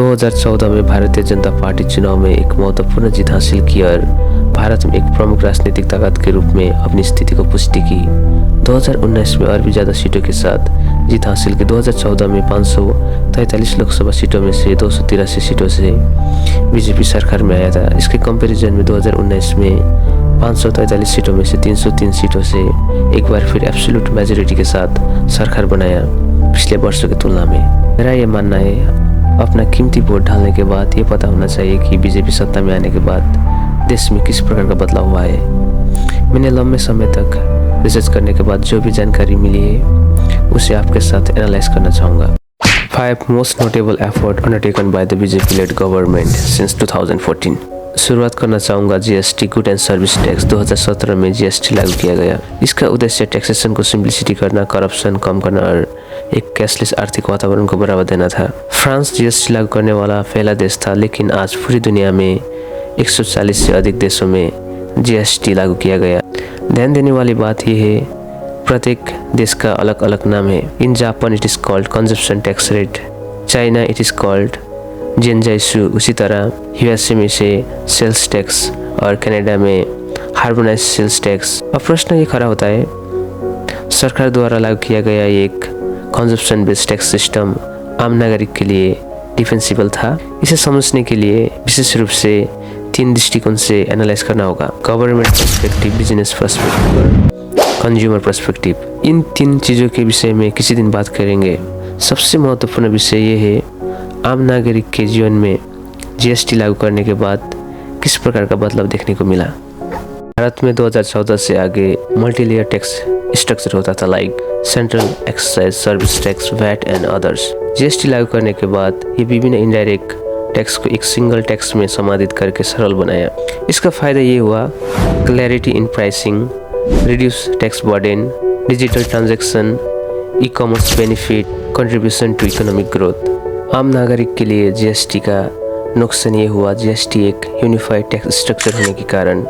2014 में भारतीय जनता पार्टी चुनाव में एक महत्वपूर्ण जीत हासिल की और भारत में एक प्रमुख राजनीतिक ताकत के रूप में अपनी स्थिति को पुष्टि की। 2019 में और भी ज़्यादा सीटों के साथ जीत हासिल की। 2014 में 543 लोकसभा सीटों में से 283 सीटों से बीजेपी सरकार में आया था। इसके कंपैरिजन में 2019 में 543 सीटों में से 303 सीटों से एक बार फिर एब्सोल्यूट मेजॉरिटी के साथ सरकार बनाया पिछले वर्षों की तुलना में। मेरा ये मानना है, अपना कीमती वोट डालने के बाद ये पता होना चाहिए कि बीजेपी सत्ता में आने के बाद देश में किस प्रकार का बदलाव हुआ है। मैंने लंबे समय तक रिसर्च करने के बाद जो भी जानकारी मिली है उसे आपके साथ एनालाइज करना चाहूँगा। 5 most notable effort undertaken by the BJP lead government since 2014। शुरुआत करना चाहूँगा GST good and service tax. 2017 में जीएसटी लागू किया गया। इसका उद्देश्य टैक्सेशन को सिंप्लिसिटी करना, करप्शन कम करना और एक कैशलेस आर्थिक वातावरण को बढ़ावा देना था। फ्रांस जीएसटी लागू करने वाला पहला देश था, लेकिन आज पूरी दुनिया में 140 से अधिक देशों में जीएसटी लागू किया गया। ध्यान देने वाली बात यह है, प्रत्येक देश का अलग अलग नाम है। In Japan it is called consumption tax rate, China it is called जेनजाइसु, उसी तरह यूएसए में से सेल्स टैक्स और कनाडा में हार्मोनाइज सेल्स टैक्स। अब प्रश्न ये खड़ा होता है, सरकार द्वारा लागू किया गया एक कंजप्शन बेस्ड टैक्स सिस्टम आम नागरिक के लिए डिफेंसिबल था। इसे समझने के लिए विशेष रूप से 3 दृष्टिकोण से एनालाइज करना होगा: गवर्नमेंट पर्सपेक्टिव, बिजनेस पर्सपेक्टिव और कंज्यूमर पर्सपेक्टिव। इन 3 चीज़ों के विषय में किसी दिन बात करेंगे। सबसे महत्वपूर्ण विषय ये है, आम नागरिक के जीवन में जीएसटी लागू करने के बाद किस प्रकार का बदलाव देखने को मिला। भारत में 2014 से आगे मल्टी लेयर टैक्स स्ट्रक्चर होता था, like central excise service tax, VAT and others. GST लागू करने के बाद ये विभिन्न इनडायरेक्ट टैक्स को एक सिंगल टैक्स में समाहित करके सरल बनाया। इसका फायदा ये हुआ, clarity in pricing, reduce tax burden, digital transaction, e commerce benefit, contribution to economic growth. आम नागरिक के लिए जीएसटी का नुकसान ये हुआ, जीएसटी एक यूनिफाइड टैक्स स्ट्रक्चर होने के कारण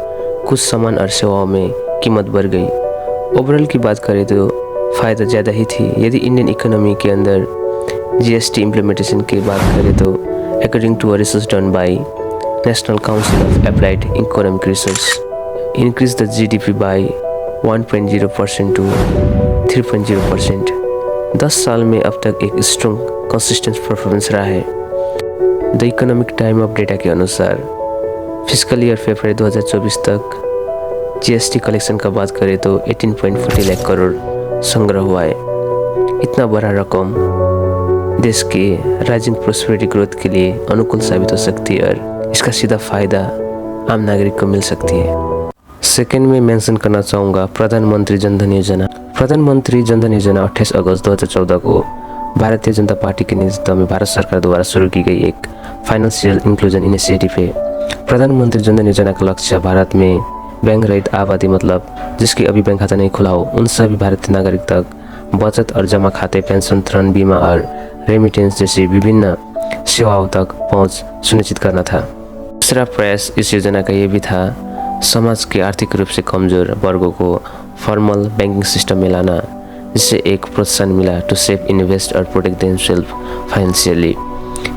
कुछ सामान और सेवाओं में कीमत बढ़ गई। ओवरऑल की बात करें तो फ़ायदा ज़्यादा ही थी। यदि इंडियन इकोनॉमी के अंदर जीएसटी इम्प्लीमेंटेशन की बात करें तो according to research done by national council of applied economic research, increase the GDP by 1.0% to 3.0%। 10 साल में अब तक एक स्ट्रॉन्ग कंसिस्टेंट परफॉर्मेंस रहा है। The economic time of data के अनुसार फिजिकल ईयर फरवरी 2024 तक जीएसटी कलेक्शन का बात करें तो 18.40 लाख करोड़ संग्रह हुआ है। इतना बड़ा रकम देश के राइजिंग प्रोस्पेरिटी ग्रोथ के लिए अनुकूल साबित हो सकती है और इसका सीधा फायदा आम नागरिक को मिल सकती है। सेकेंड में मेंशन करना चाहूँगा प्रधानमंत्री जनधन योजना। प्रधानमंत्री जनधन योजना 28 अगस्त 2014 को भारतीय जनता पार्टी के नेतृत्व में भारत सरकार द्वारा शुरू की गई एक फाइनेंशियल इंक्लूजन इनिशिएटिव है। प्रधानमंत्री जनधन योजना का लक्ष्य भारत में बैंक रहित आबादी, मतलब जिसकी अभी बैंक खाता नहीं खुला हो, उन सभी भारतीय नागरिक तक बचत और जमा खाते, पेंशन, ऋण, बीमा और रेमिटेंस जैसी विभिन्न सेवाओं तक पहुंच सुनिश्चित करना था। दूसरा प्रयास इस योजना का ये भी था, समाज के आर्थिक रूप से कमजोर वर्गों को फॉर्मल बैंकिंग सिस्टम में लाना, जिससे एक प्रोत्साहन मिला टू सेव, इन्वेस्ट और प्रोटेक्ट देमसेल्फ फाइनेंशियली।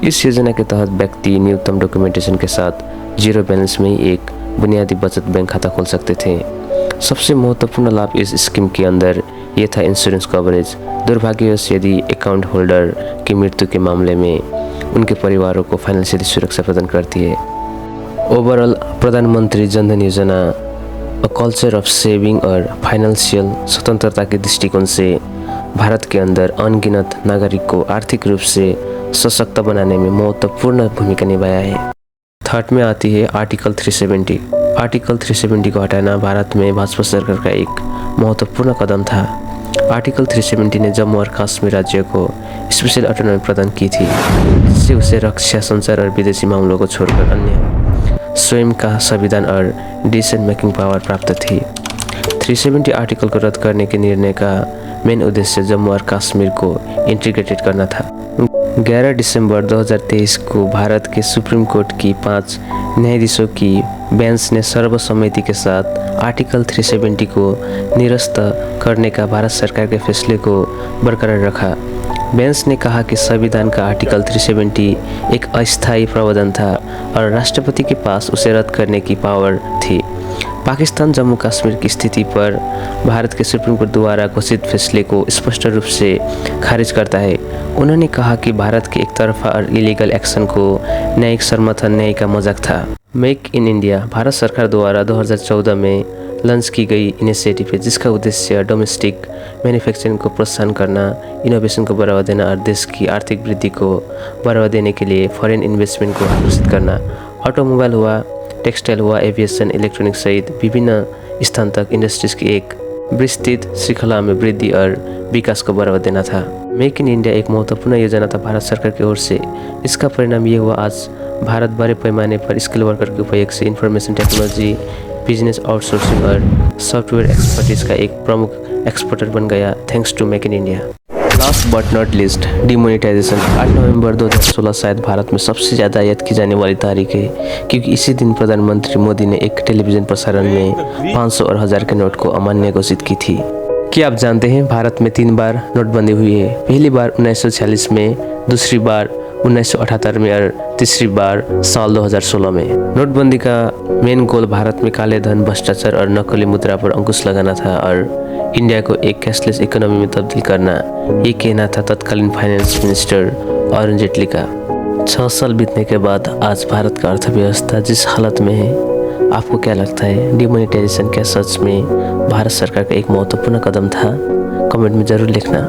इस योजना के तहत व्यक्ति न्यूनतम डॉक्यूमेंटेशन के साथ जीरो बैलेंस में ही एक बुनियादी बचत बैंक खाता खोल सकते थे। सबसे महत्वपूर्ण लाभ इस स्कीम के अंदर ये था इंश्योरेंस कवरेज। दुर्भाग्यवश यदि अकाउंट होल्डर की मृत्यु के मामले में उनके परिवारों को फाइनेंशियली सुरक्षा प्रदान करती है। ओवरऑल प्रधानमंत्री जनधन योजना कल्चर ऑफ सेविंग और फाइनेंशियल स्वतंत्रता के दृष्टिकोण से भारत के अंदर अनगिनत नागरिक को आर्थिक रूप से सशक्त बनाने में महत्वपूर्ण भूमिका निभाया है। थर्ड में आती है आर्टिकल 370। आर्टिकल 370 को हटाना भारत में भाजपा सरकार का एक महत्वपूर्ण कदम था। आर्टिकल 370 ने जम्मू और कश्मीर राज्य को स्पेशल ऑटोनॉमी प्रदान की थी, जिससे उसे रक्षा, संचार और विदेशी मामलों को छोड़कर अन्य स्वयं का संविधान और डिसीजन मेकिंग पावर प्राप्त थी। 370 आर्टिकल को रद्द करने के निर्णय का मेन उद्देश्य जम्मू और कश्मीर को इंटीग्रेटेड करना था। 11 दिसंबर 2023 को भारत के सुप्रीम कोर्ट की 5 न्यायाधीशों की बेंच ने सर्वसम्मति के साथ आर्टिकल 370 को निरस्त करने का भारत सरकार के फैसले को बरकरार रखा। बेंस ने कहा कि संविधान का आर्टिकल 370 एक अस्थायी प्रावधान था और राष्ट्रपति के पास उसे रद्द करने की पावर थी। पाकिस्तान जम्मू कश्मीर की स्थिति पर भारत के सुप्रीम कोर्ट द्वारा घोषित फैसले को स्पष्ट रूप से खारिज करता है। उन्होंने कहा कि भारत के एक तरफा और इलीगल एक्शन को न्यायिक समर्थन न्याय का मजाक था। मेक इन इंडिया भारत सरकार द्वारा 2014 में लॉन्च की गई इनिशिएटिव है, जिसका उद्देश्य डोमेस्टिक मैन्युफैक्चरिंग को प्रोत्साहन करना, इनोवेशन को बढ़ावा देना और देश की आर्थिक वृद्धि को बढ़ावा देने के लिए फॉरेन इन्वेस्टमेंट को आकर्षित करना। ऑटोमोबाइल हुआ, टेक्सटाइल हुआ, एविएशन, इलेक्ट्रॉनिक सहित विभिन्न स्थान तक इंडस्ट्रीज की एक विस्तृत श्रृंखला में वृद्धि और विकास को बढ़ावा देना था। मेक इन इंडिया एक महत्वपूर्ण योजना था भारत सरकार की ओर से। इसका परिणाम ये हुआ, आज भारत बड़े पैमाने पर स्किल वर्कर के उपयोग से इंफॉर्मेशन टेक्नोलॉजी, बिजनेस आउटसोर्सिंग और सॉफ्टवेयर एक्सपर्टीज का एक प्रमुख एक्सपोर्टर बन गया, thanks to make in India. Last but not least, demonetization. 8 नवंबर 2016 शायद भारत में सबसे ज़्यादा याद की जाने वाली तारीख है, क्योंकि इसी दिन प्रधानमंत्री मोदी ने एक टेलीविज़न प्रसारण में 500 और 1000 के नोट को अमान्य घोषित की थी। क्या आप जानते हैं भारत में 3 बार नोटबंदी हुई है? पहली बार 1946 में, दूसरी बार 1978 में और तीसरी बार साल 2016 में। नोटबंदी का मेन गोल भारत में काले धन, भ्रष्टाचार और नकली मुद्रा पर अंकुश लगाना था और इंडिया को एक कैशलेस इकोनॉमी में तब्दील करना, ये कहना था तत्कालीन फाइनेंस मिनिस्टर अरुण जेटली का। 6 साल बीतने के बाद आज भारत का अर्थव्यवस्था जिस हालत में है, आपको क्या लगता है? डिमोनेटाइजेशन क्या सच में भारत सरकार का एक महत्वपूर्ण कदम था? कमेंट में ज़रूर लिखना।